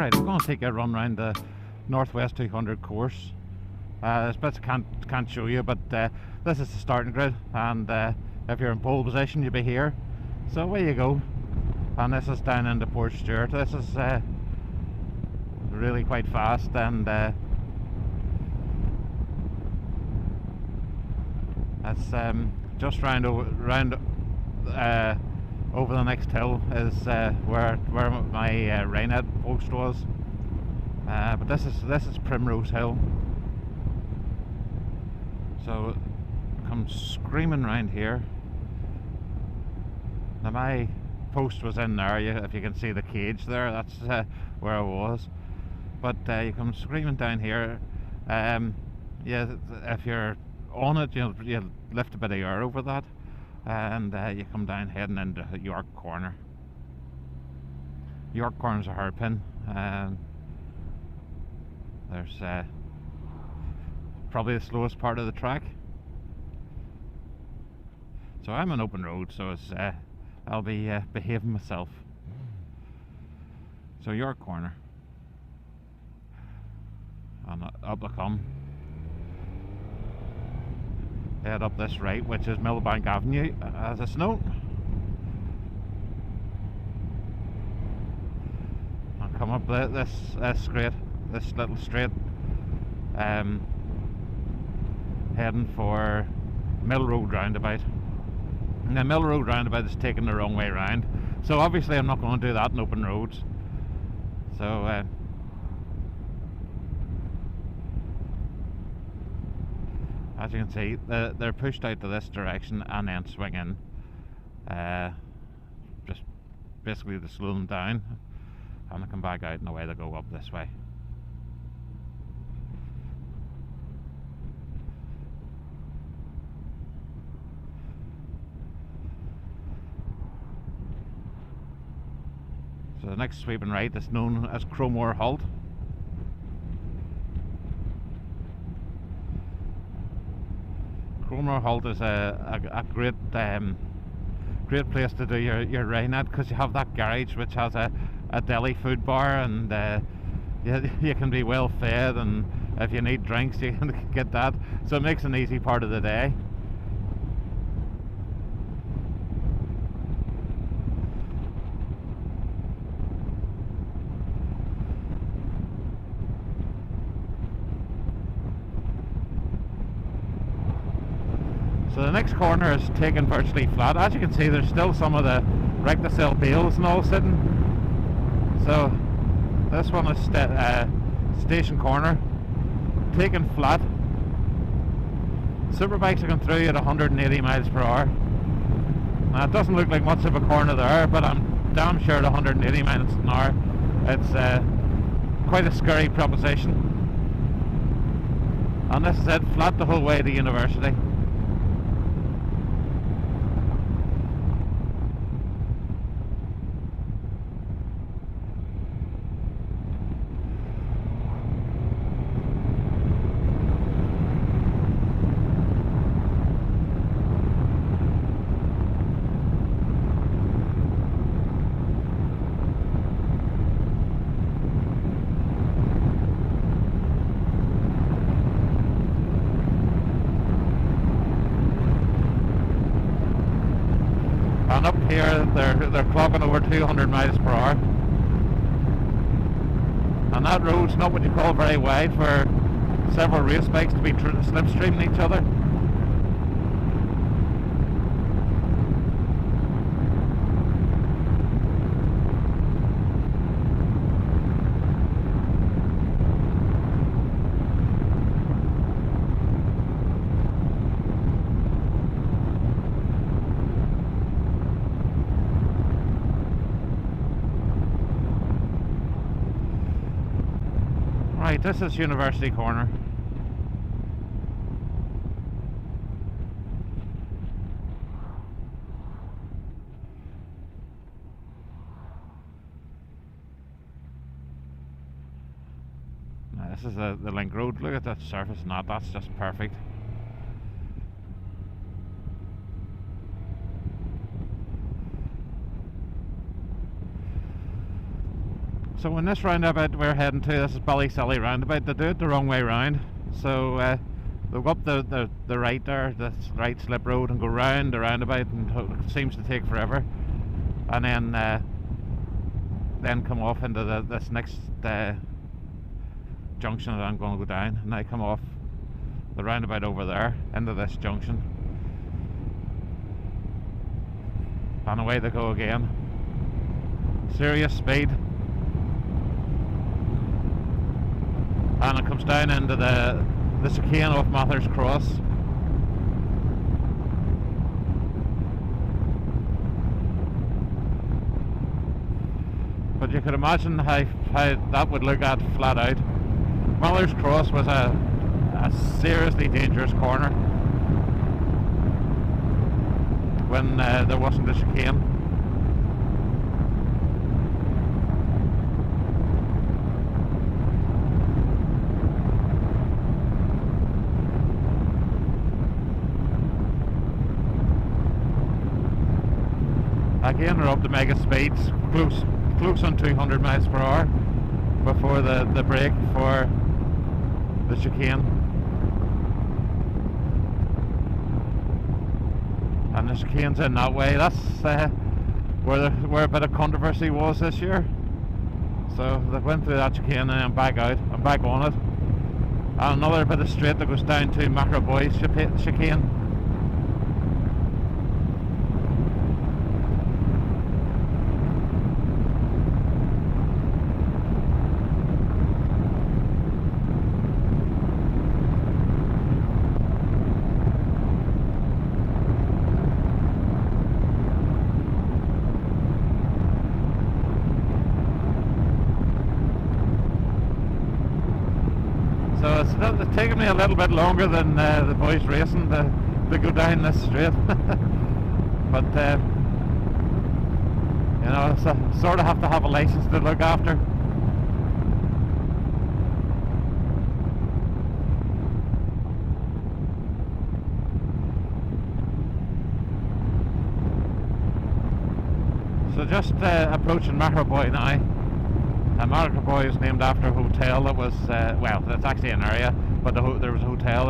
Right, I'm going to take a run around the Northwest 200 course. There's bits I can't show you, but this is the starting grid, and if you're in pole position you'll be here. So away you go. And this is down into Port Stewart. This is really quite fast, and that's just round over the next hill is where my Rainet post was. But this is Primrose Hill. So come screaming round here. Now my post was in there. If you can see the cage there, that's where I was. But you come screaming down here. Yeah, if you're on it, you'll lift a bit of air over that, and you come down heading into York Corner. York Corner's a hairpin. There's probably the slowest part of the track. So I'm on open road, so it's I'll be behaving myself. So York Corner, and up I come. Head up this right, which is Millbank Avenue, as it's known. And come up this little straight, heading for Mill Road roundabout. And the Mill Road roundabout is taking the wrong way round, so obviously I'm not going to do that in open roads. So as you can see, they're pushed out to this direction and then swing in, just basically to slow them down, and they come back out and away they go up this way. So the next sweeping right is known as Crowmore Halt. Crowmore Halt is a great great place to do your rain at, because you have that garage which has a deli food bar, and you can be well fed, and if you need drinks you can get that, so it makes an easy part of the day. So the next corner is taken virtually flat. As you can see, there's still some of the recticel bales and all sitting. So this one is Station Corner, taken flat. Superbikes are going through at 180 miles per hour. Now it doesn't look like much of a corner there, but I'm damn sure at 180 miles an hour it's quite a scary proposition. And this is it, flat the whole way to university. And up here they're clocking over 200 miles per hour, and that road's not what you call very wide for several race bikes to be slipstreaming each other. Right, this is University Corner. Now this is the link road. Look at that surface and that's just perfect. So in this roundabout we're heading to, this is Ballysilly roundabout. They do it the wrong way round. So they'll go up the right there, the right slip road, and go round the roundabout, and it seems to take forever. And then come off into this next junction that I'm going to go down, and I come off the roundabout over there into this junction, and away they go again. Serious speed, and it comes down into the chicane off Mather's Cross. But you could imagine how that would look at flat out. Mather's Cross was a seriously dangerous corner when there wasn't a chicane. Again, we're up to mega speeds, close on 200 miles per hour before the break for the chicane. And the chicane's in that way. That's where a bit of controversy was this year. So they went through that chicane and then back out and back on it. And another bit of straight that goes down to Macroboy's chicane. So it's taken me a little bit longer than the boys racing to go down this straight. But you know, so sort of have to have a license to look after. So just approaching Macroboy now. Macroboy is named after a hotel that was, well, it's actually an area, but there was a hotel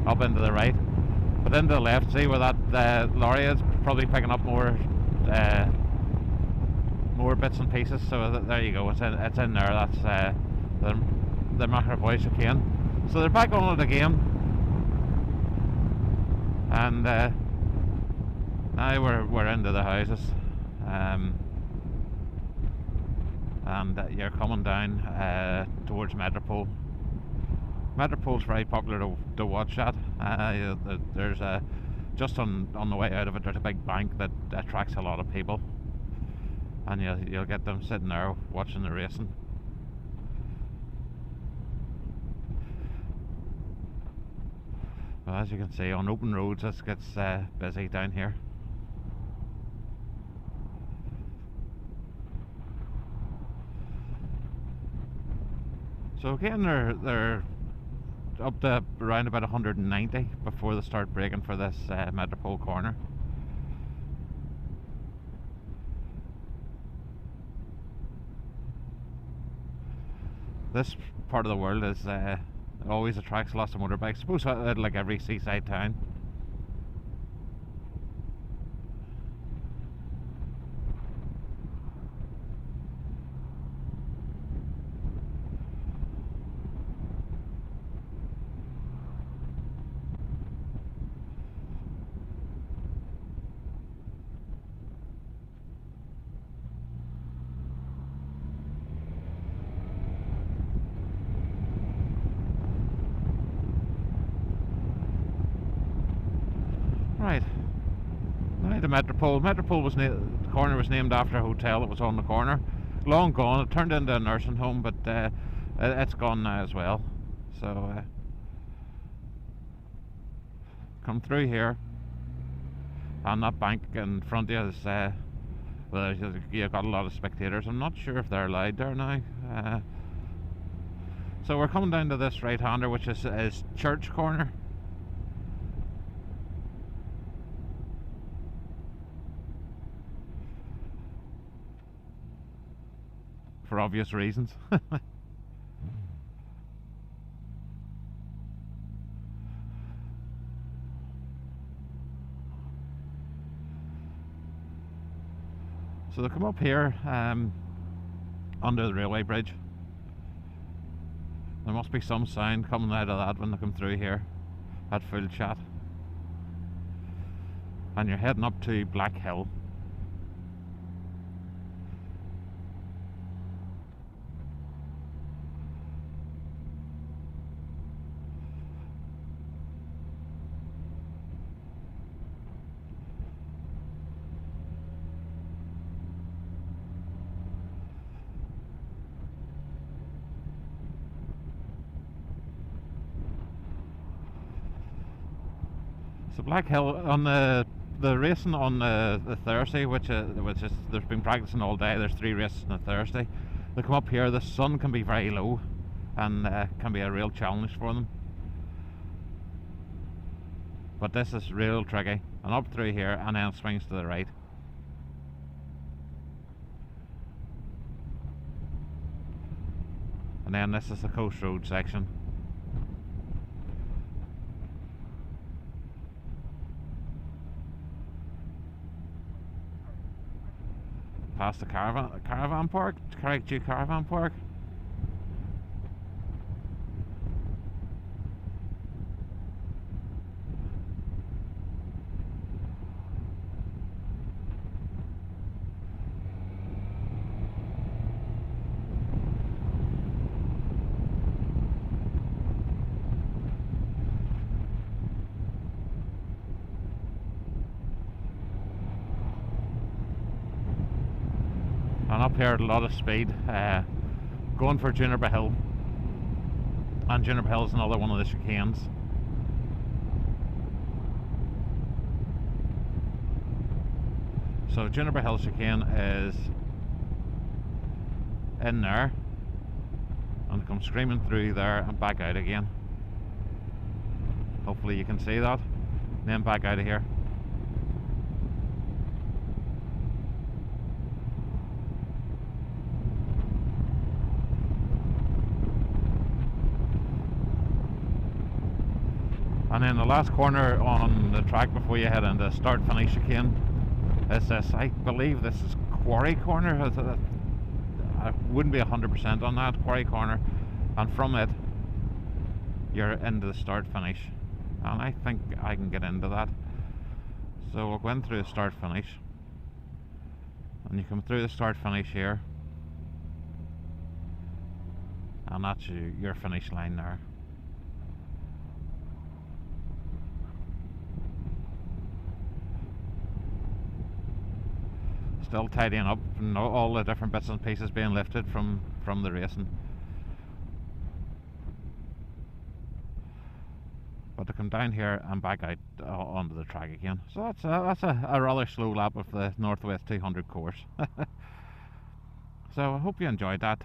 up into the right. But into the left, see where that lorry is, probably picking up more bits and pieces. So there you go, it's in there. That's the Macroboy chicane. So they're back on it again, and now we're into the houses. And you're coming down towards Metropole. Metropole's very popular to watch at. There's just on the way out of it, there's a big bank that attracts a lot of people, and you'll get them sitting there watching the racing. Well, as you can see, on open roads this gets busy down here. So again, they're up to around about 190 before they start braking for this Metropole corner. This part of the world is always attracts lots of motorbikes. I suppose like every seaside town. Right, now the Metropole. Metropole was the corner was named after a hotel that was on the corner. Long gone. It turned into a nursing home, but it's gone now as well. So come through here, and that bank in front of you is well, you've got a lot of spectators. I'm not sure if they're allowed there now. So we're coming down to this right-hander, which is Church Corner. for obvious reasons. So they come up here under the railway bridge. There must be some sound coming out of that when they come through here at full chat. And you're heading up to Black Hill. So Black Hill on the racing on the Thursday, which is there's been practicing all day. There's 3 races on a Thursday. They come up here. The sun can be very low, and can be a real challenge for them. But this is real tricky. And up through here, and then swings to the right. And then this is the coast road section. Past the caravan park, Carrickdew Caravan Park. And up here at a lot of speed, going for Juniper Hill, and Juniper Hill is another one of the chicanes. So Juniper Hill chicane is in there, and come screaming through there and back out again. Hopefully you can see that, and then back out of here. And then the last corner on the track before you head into start finish chicane is this. I believe this is Quarry Corner. I wouldn't be 100% on that. Quarry Corner, and from it you're into the start finish, and I think I can get into that. So we'll go in through the start finish, and you come through the start finish here, and that's your finish line there. Still tidying up, and all the different bits and pieces being lifted from the racing. But to come down here and back out onto the track again. So that's a rather slow lap of the Northwest 200 course. So I hope you enjoyed that.